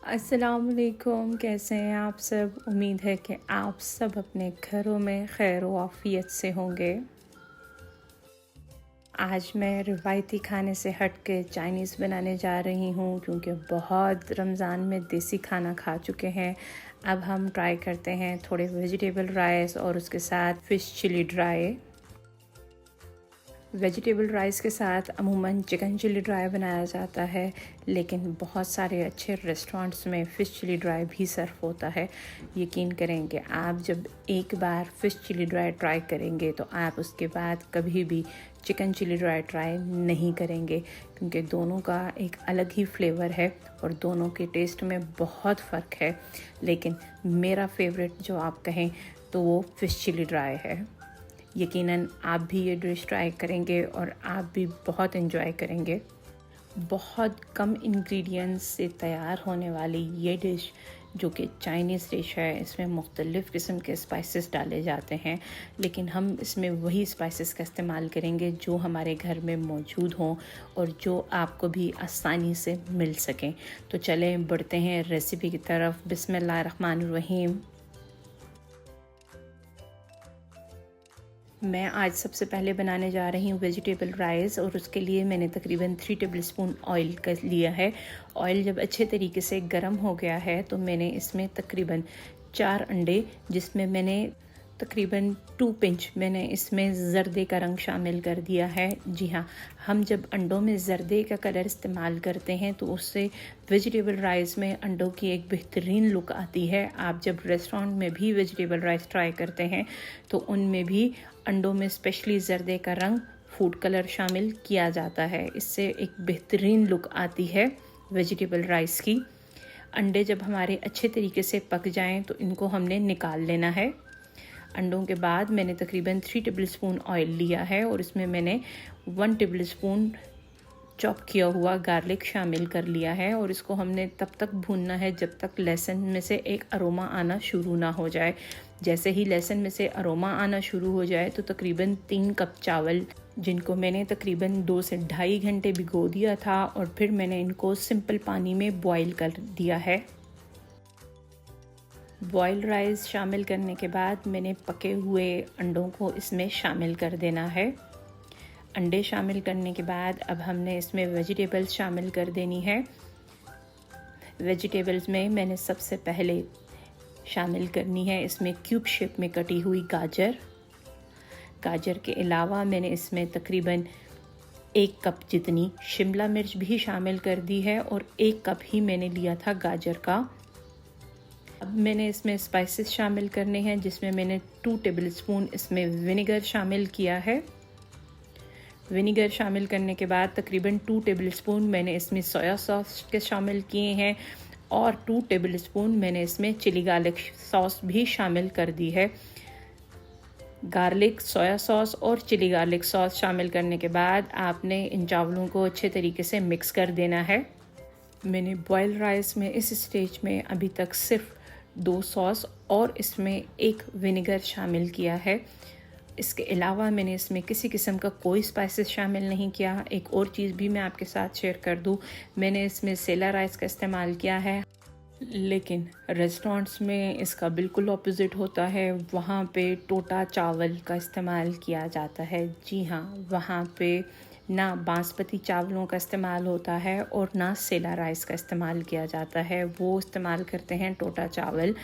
अस्सलामुअलैकुम, कैसे हैं आप सब। उम्मीद है कि आप सब अपने घरों में खैर व आफियत से होंगे। आज मैं रिवायती खाने से हट के चाइनीज़ बनाने जा रही हूँ, क्योंकि बहुत रमज़ान में देसी खाना खा चुके हैं। अब हम ट्राई करते हैं थोड़े वेजिटेबल राइस और उसके साथ fish chilli dry. Vegetable rice के साथ अमूमन चिकन चिली ड्राई बनाया जाता है, लेकिन बहुत सारे अच्छे रेस्टोरेंट्स में फ़िश चिली ड्राई भी सर्व होता है। यकीन करें कि आप जब एक बार फ़िश चिली ड्राई ट्राई करेंगे तो आप उसके बाद कभी भी चिकन चिली ड्राई ट्राई नहीं करेंगे, क्योंकि दोनों का एक अलग ही फ्लेवर है और दोनों के टेस्ट में बहुत फ़र्क है। लेकिन मेरा फेवरेट जो आप कहें तो वो फ़िश चिली ड्राई है। यकीनन आप भी ये डिश ट्राई करेंगे और आप भी बहुत एंजॉय करेंगे। बहुत कम इंग्रेडिएंट्स से तैयार होने वाली ये डिश, जो कि चाइनीज़ डिश है, इसमें मुख्तलिफ़ किस्म के स्पाइसेस डाले जाते हैं, लेकिन हम इसमें वही स्पाइसेस का इस्तेमाल करेंगे जो हमारे घर में मौजूद हों और जो आपको भी आसानी से मिल सकें। तो चलें बढ़ते हैं रेसिपी की तरफ। बिस्मिल्लाहिर्रहमानिर्रहीम। मैं आज सबसे पहले बनाने जा रही हूँ वेजिटेबल राइस, और उसके लिए मैंने तकरीबन 3 टेबलस्पून ऑयल का लिया है। ऑयल जब अच्छे तरीके से गर्म हो गया है तो मैंने इसमें तकरीबन 4 अंडे, जिसमें मैंने तकरीबन 2 पिंच मैंने इसमें ज़र्दे का रंग शामिल कर दिया है। जी हाँ, हम जब अंडों में ज़र्दे का कलर इस्तेमाल करते हैं तो उससे वेजिटेबल राइस में अंडों की एक बेहतरीन लुक आती है। आप जब रेस्टोरेंट में भी वेजिटेबल राइस ट्राई करते हैं तो उनमें भी अंडों में स्पेशली ज़र्दे का रंग फूड कलर शामिल किया जाता है। इससे एक बेहतरीन लुक आती है वेजिटेबल राइस की। अंडे जब हमारे अच्छे तरीके से पक जाएं तो इनको हमने निकाल लेना है। अंडों के बाद मैंने तकरीबन 3 टेबलस्पून ऑयल लिया है और इसमें मैंने 1 टेबलस्पून चॉप किया हुआ गार्लिक शामिल कर लिया है, और इसको हमने तब तक भूनना है जब तक लहसुन में से एक अरोमा आना शुरू ना हो जाए। जैसे ही लहसुन में से अरोमा आना शुरू हो जाए तो तकरीबन 3 कप चावल, जिनको मैंने तकरीबन 2 से ढाई घंटे भिगो दिया था, और फिर मैंने इनको सिंपल पानी में बॉईल कर दिया है। बॉयल राइस शामिल करने के बाद मैंने पके हुए अंडों को इसमें शामिल कर देना है। अंडे शामिल करने के बाद अब हमने इसमें वेजिटेबल्स शामिल कर देनी है। वेजिटेबल्स में मैंने सबसे पहले शामिल करनी है इसमें क्यूब शेप में कटी हुई गाजर। गाजर के अलावा मैंने इसमें तकरीबन 1 कप जितनी शिमला मिर्च भी शामिल कर दी है, और 1 कप ही मैंने लिया था गाजर का। अब मैंने इसमें स्पाइसेस शामिल करने हैं, जिसमें मैंने 2 टेबलस्पून इसमें विनेगर शामिल किया है। विनेगर शामिल करने के बाद तकरीबन 2 टेबलस्पून मैंने इसमें सोया सॉस के शामिल किए हैं, और 2 टेबलस्पून मैंने इसमें चिली गार्लिक सॉस भी शामिल कर दी है। गार्लिक, सोया सॉस और चिली गार्लिक सॉस शामिल करने के बाद आपने इन चावलों को अच्छे तरीके से मिक्स कर देना है। मैंने बॉयल राइस में इस स्टेज में अभी तक सिर्फ 2 सॉस और इसमें 1 विनेगर शामिल किया है। इसके अलावा मैंने इसमें किसी किस्म का कोई स्पाइसेस शामिल नहीं किया। एक और चीज़ भी मैं आपके साथ शेयर कर दूं, मैंने इसमें सेला राइस का इस्तेमाल किया है, लेकिन रेस्टोरेंट्स में इसका बिल्कुल ऑपोजिट होता है। वहाँ पे टोटा चावल का इस्तेमाल किया जाता है। जी हाँ, वहाँ पे ना बासमती चावलों का इस्तेमाल होता है और ना सेला राइस का इस्तेमाल किया जाता है। वो इस्तेमाल करते हैं टोटा चावल।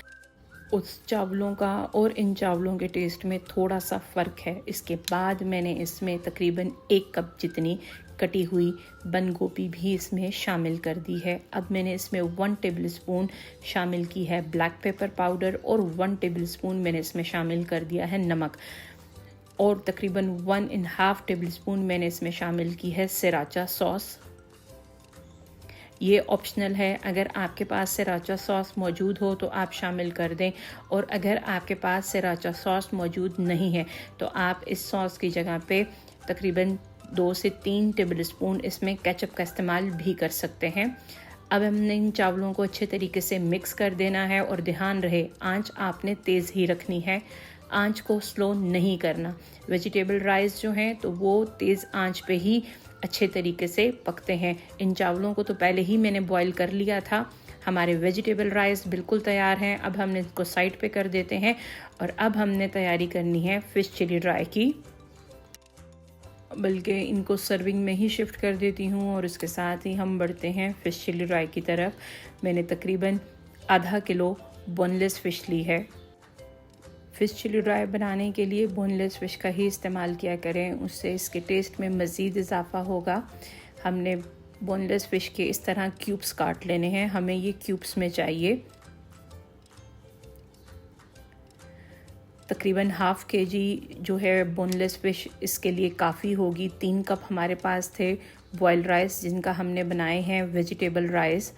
उस चावलों का और इन चावलों के टेस्ट में थोड़ा सा फ़र्क है। इसके बाद मैंने इसमें तकरीबन 1 कप जितनी कटी हुई बंद गोभी भी इसमें शामिल कर दी है। अब मैंने इसमें 1 टेबलस्पून शामिल की है ब्लैक पेपर पाउडर, और 1 टेबलस्पून मैंने इसमें शामिल कर दिया है नमक, और तकरीबन 1.5 टेबलस्पून मैंने इसमें शामिल की है सिराचा सॉस। ये ऑप्शनल है, अगर आपके पास सिराचा सॉस मौजूद हो तो आप शामिल कर दें, और अगर आपके पास सिराचा सॉस मौजूद नहीं है तो आप इस सॉस की जगह पे तकरीबन 2 से 3 टेबलस्पून इसमें केचप का इस्तेमाल भी कर सकते हैं। अब हमने इन चावलों को अच्छे तरीके से मिक्स कर देना है, और ध्यान रहे आंच आपने तेज़ ही रखनी है, आंच को स्लो नहीं करना। वेजिटेबल राइस जो हैं तो वो तेज़ आंच पे ही अच्छे तरीके से पकते हैं। इन चावलों को तो पहले ही मैंने बॉईल कर लिया था, हमारे वेजिटेबल राइस बिल्कुल तैयार हैं। अब हमने इसको साइड पे कर देते हैं और अब हमने तैयारी करनी है फ़िश चिली ड्राई की। बल्कि इनको सर्विंग में ही शिफ्ट कर देती हूँ और उसके साथ ही हम बढ़ते हैं फ़िश चिली ड्राई की तरफ। मैंने तकरीबन आधा किलो बोनलेस फ़िश ली है। फ़िश चिली ड्राई बनाने के लिए बोनलेस फ़िश का ही इस्तेमाल किया करें, उससे इसके टेस्ट में मज़ीद इजाफ़ा होगा। हमने बोनलेस फ़िश के इस तरह क्यूब्स काट लेने हैं, हमें ये क्यूब्स में चाहिए। तकरीबन हाफ़ केजी जो है बोनलेस फ़िश इसके लिए काफ़ी होगी। 3 कप हमारे पास थे बॉयल राइस जिनका हमने बनाए हैं वेजिटेबल राइस,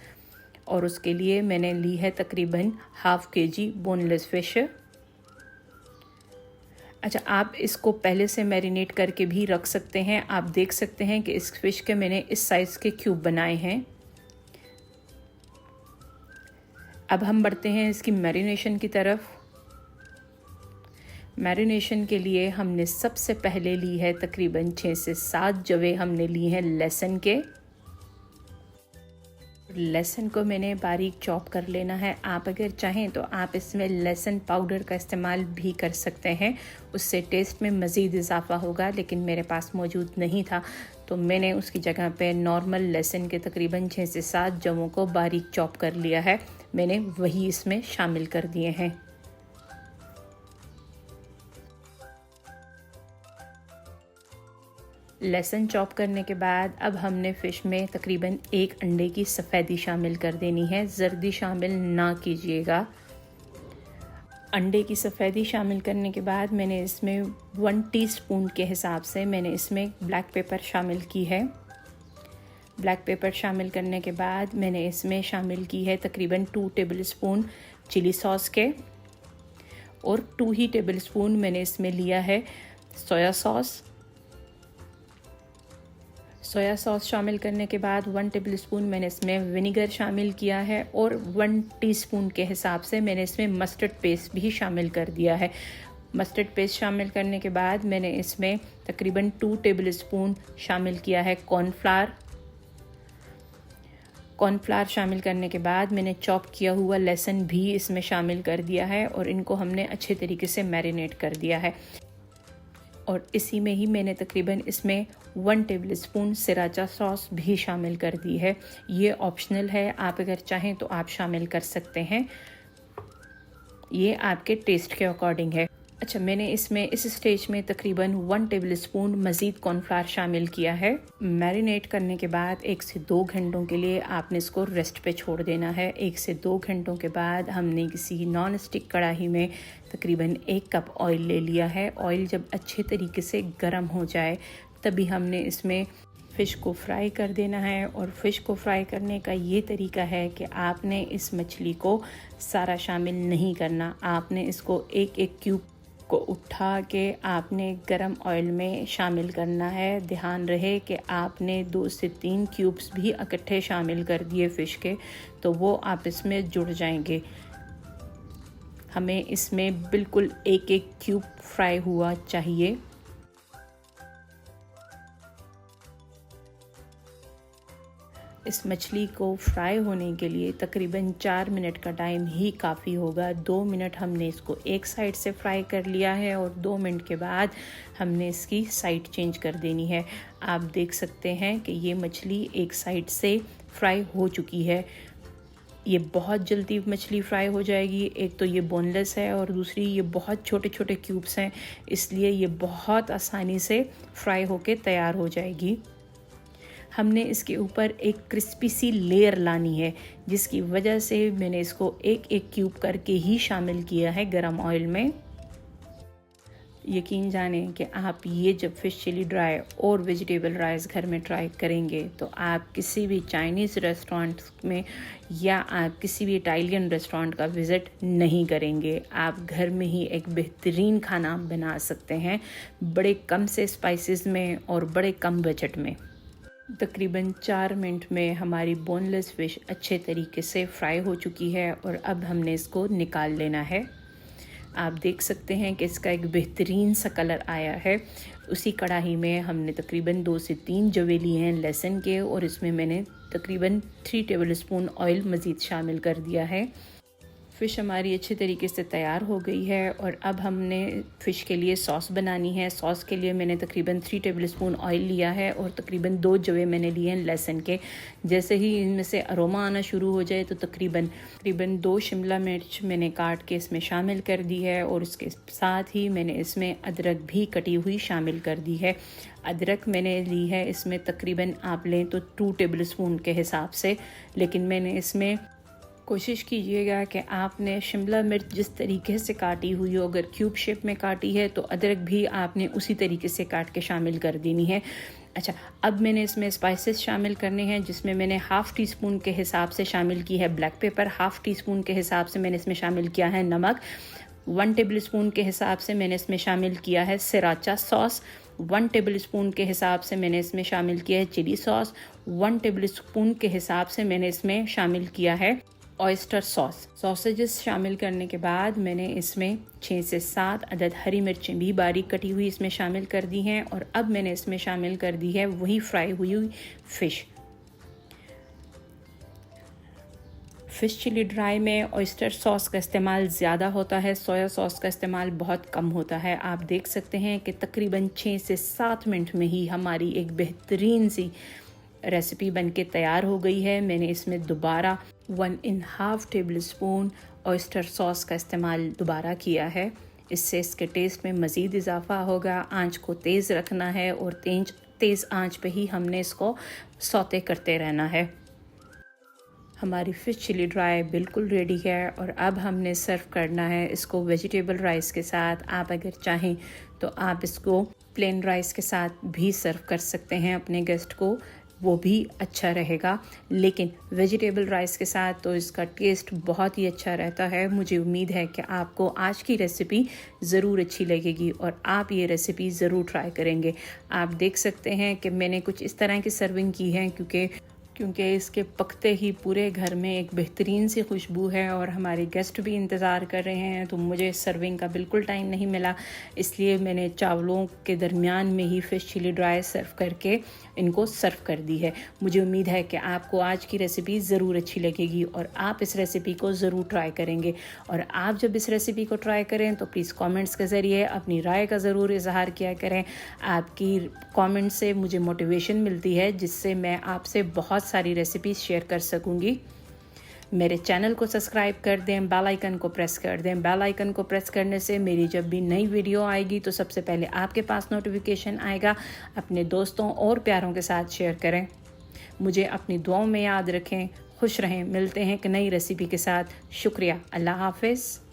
और उसके लिए मैंने ली है तकरीबन हाफ़ केजी बोनलेस फ़िश। अच्छा, आप इसको पहले से मैरिनेट करके भी रख सकते हैं। आप देख सकते हैं कि इस फ़िश के मैंने इस साइज़ के क्यूब बनाए हैं। अब हम बढ़ते हैं इसकी मैरिनेशन की तरफ। मैरिनेशन के लिए हमने सबसे पहले ली है तकरीबन 6 से 7 जवे हमने ली हैं लहसुन के। लहसुन को मैंने बारीक चॉप कर लेना है। आप अगर चाहें तो आप इसमें लहसुन पाउडर का इस्तेमाल भी कर सकते हैं, उससे टेस्ट में मज़ीद इजाफ़ा होगा, लेकिन मेरे पास मौजूद नहीं था तो मैंने उसकी जगह पे नॉर्मल लहसुन के तकरीबन 6 से 7 जवों को बारीक चॉप कर लिया है। मैंने वही इसमें शामिल कर दिए हैं। लहसुन चॉप करने के बाद अब हमने फ़िश में तकरीबन 1 अंडे की सफ़ेदी शामिल कर देनी है, ज़र्दी शामिल ना कीजिएगा। अंडे की सफ़ेदी शामिल करने के बाद मैंने इसमें 1 टीस्पून के हिसाब से मैंने इसमें ब्लैक पेपर शामिल की है। ब्लैक पेपर शामिल करने के बाद मैंने इसमें शामिल की है तकरीबन 2 टेबलस्पून चिली सॉस के, और 2 ही टेबलस्पून मैंने इसमें लिया है सोया सॉस। सोया सॉस शामिल करने के बाद 1 टेबलस्पून मैंने इसमें विनेगर शामिल किया है, और 1 टीस्पून के हिसाब से मैंने इसमें मस्टर्ड पेस्ट भी शामिल कर दिया है। मस्टर्ड पेस्ट शामिल करने के बाद मैंने इसमें तकरीबन 2 टेबलस्पून शामिल किया है कॉर्नफ्लावर। कॉर्नफ्लावर शामिल करने के बाद मैंने चॉप किया हुआ लहसुन भी इसमें शामिल कर दिया है और इनको हमने अच्छे तरीके से मैरिनेट कर दिया है। और इसी में ही मैंने तकरीबन इसमें 1 टेबलस्पून सिराचा सॉस भी शामिल कर दी है। ये ऑप्शनल है, आप अगर चाहें तो आप शामिल कर सकते हैं, ये आपके टेस्ट के अकॉर्डिंग है। अच्छा, मैंने इसमें इस स्टेज में तकरीबन 1 टेबलस्पून मज़ीद कॉर्नफ्लावर शामिल किया है। मैरिनेट करने के बाद 1 से 2 घंटों के लिए आपने इसको रेस्ट पे छोड़ देना है। 1 से 2 घंटों के बाद हमने किसी नॉन स्टिक कढ़ाई में तकरीबन 1 कप ऑयल ले लिया है। ऑयल जब अच्छे तरीके से गर्म हो जाए तभी हमने इसमें फ़िश को फ्राई कर देना है। और फ़िश को फ्राई करने का ये तरीका है कि आपने इस मछली को सारा शामिल नहीं करना, आपने इसको एक एक क्यूब को उठा के आपने गरम ऑयल में शामिल करना है। ध्यान रहे कि आपने 2 से 3 क्यूब्स भी इकट्ठे शामिल कर दिए फ़िश के तो वो आपस में जुड़ जाएंगे। हमें इसमें बिल्कुल एक एक क्यूब फ्राई हुआ चाहिए। इस मछली को फ्राई होने के लिए तकरीबन 4 मिनट का टाइम ही काफ़ी होगा। 2 मिनट हमने इसको एक साइड से फ्राई कर लिया है और 2 मिनट के बाद हमने इसकी साइड चेंज कर देनी है। आप देख सकते हैं कि ये मछली एक साइड से फ्राई हो चुकी है। ये बहुत जल्दी मछली फ्राई हो जाएगी। एक तो ये बोनलेस है और दूसरी ये बहुत छोटे छोटे क्यूब्स हैं, इसलिए ये बहुत आसानी से फ्राई होके तैयार हो जाएगी। हमने इसके ऊपर एक क्रिस्पी सी लेयर लानी है, जिसकी वजह से मैंने इसको एक एक क्यूब करके ही शामिल किया है गरम ऑयल में। यकीन जानें कि आप ये जब फ़िश चिली ड्राई और वेजिटेबल राइस घर में ट्राई करेंगे तो आप किसी भी चाइनीज़ रेस्टोरेंट में या आप किसी भी इटालियन रेस्टोरेंट का विज़िट नहीं करेंगे। आप घर में ही एक बेहतरीन खाना बना सकते हैं, बड़े कम से स्पाइसेस में और बड़े कम बजट में। तकरीबन 4 मिनट में हमारी बोनलेस फ़िश अच्छे तरीके से फ्राई हो चुकी है और अब हमने इसको निकाल लेना है। आप देख सकते हैं कि इसका एक बेहतरीन सा कलर आया है। उसी कढ़ाई में हमने तकरीबन 2 से 3 जवे लिए हैं लहसुन के, और इसमें मैंने तकरीबन 3 टेबलस्पून ऑयल मज़ीद शामिल कर दिया है। फ़िश हमारी अच्छे तरीके से तैयार हो गई है और अब हमने फ़िश के लिए सॉस बनानी है। सॉस के लिए मैंने तकरीबन 3 टेबलस्पून ऑयल लिया है और तकरीबन 2 जवे मैंने लिए हैं लहसुन के। जैसे ही इनमें से अरोमा आना शुरू हो जाए तो तकरीबन 2 शिमला मिर्च मैंने काट के इसमें शामिल कर दी है, और उसके साथ ही मैंने इसमें अदरक भी कटी हुई शामिल कर दी है। अदरक मैंने ली है इसमें तकरीबन आप लें तो 2 टेबलस्पून के हिसाब से, लेकिन मैंने इसमें कोशिश कीजिएगा कि आपने शिमला मिर्च जिस तरीके से काटी हुई हो, अगर क्यूब शेप में काटी है तो अदरक भी आपने उसी तरीके से काट के शामिल कर देनी है। अच्छा, अब मैंने इसमें स्पाइसेस शामिल करने हैं, जिसमें मैंने हाफ़ टी स्पून के हिसाब से शामिल की है black pepper, half tea spoon के हिसाब से मैंने इसमें शामिल किया है नमक, 1 टेबल स्पून के हिसाब से मैंने इसमें शामिल किया है सिराचा सॉस, 1 टेबल स्पून के हिसाब से मैंने इसमें शामिल किया है चिली सॉस, 1 टेबल स्पून के हिसाब से मैंने इसमें शामिल किया है ऑयस्टर सॉस। सॉसेजेस शामिल करने के बाद मैंने इसमें 6 से 7 अदद हरी मिर्चें भी बारीक कटी हुई इसमें शामिल कर दी हैं, और अब मैंने इसमें शामिल कर दी है वही फ्राई हुई फ़िश। फ़िश चिली ड्राई में ऑयस्टर सॉस का इस्तेमाल ज़्यादा होता है, सोया सॉस का इस्तेमाल बहुत कम होता है। आप देख सकते हैं कि तकरीबन 6 से 7 मिनट में ही हमारी एक बेहतरीन सी रेसिपी बनके तैयार हो गई है। मैंने इसमें दोबारा 1.5 टेबल स्पून ऑयस्टर सॉस का इस्तेमाल दोबारा किया है। इससे इसके टेस्ट में मज़ीद इजाफ़ा होगा। आंच को तेज़ रखना है और तेज़ आंच पे ही हमने इसको सौते करते रहना है। हमारी फ़िश चिली ड्राई बिल्कुल रेडी है, और अब हमने सर्व करना है इसको वेजिटेबल राइस के साथ। आप अगर चाहें तो आप इसको प्लेन राइस के साथ भी सर्व कर सकते हैं अपने गेस्ट को, वो भी अच्छा रहेगा, लेकिन वेजिटेबल राइस के साथ तो इसका टेस्ट बहुत ही अच्छा रहता है। मुझे उम्मीद है कि आपको आज की रेसिपी ज़रूर अच्छी लगेगी और आप ये रेसिपी ज़रूर ट्राई करेंगे। आप देख सकते हैं कि मैंने कुछ इस तरह की सर्विंग की है, क्योंकि इसके पकते ही पूरे घर में एक बेहतरीन सी खुशबू है और हमारे गेस्ट भी इंतज़ार कर रहे हैं, तो मुझे सर्विंग का बिल्कुल टाइम नहीं मिला, इसलिए मैंने चावलों के दरमियान में ही फ़िश चिली ड्राई सर्व करके इनको सर्व कर दी है। मुझे उम्मीद है कि आपको आज की रेसिपी ज़रूर अच्छी लगेगी और आप इस रेसिपी को ज़रूर ट्राई करेंगे। और आप जब इस रेसिपी को ट्राई करें तो प्लीज़ कमेंट्स के ज़रिए अपनी राय का ज़रूर इजहार किया करें। आपकी कमेंट से मुझे मोटिवेशन मिलती है, जिससे मैं आपसे बहुत सारी रेसिपीज़ शेयर कर सकूँगी। मेरे चैनल को सब्सक्राइब कर दें, बेल आइकन को प्रेस कर दें। बेल आइकन को प्रेस करने से मेरी जब भी नई वीडियो आएगी तो सबसे पहले आपके पास नोटिफिकेशन आएगा। अपने दोस्तों और प्यारों के साथ शेयर करें। मुझे अपनी दुआओं में याद रखें। खुश रहें। मिलते हैं एक नई रेसिपी के साथ। शुक्रिया। अल्लाह हाफ़िज़।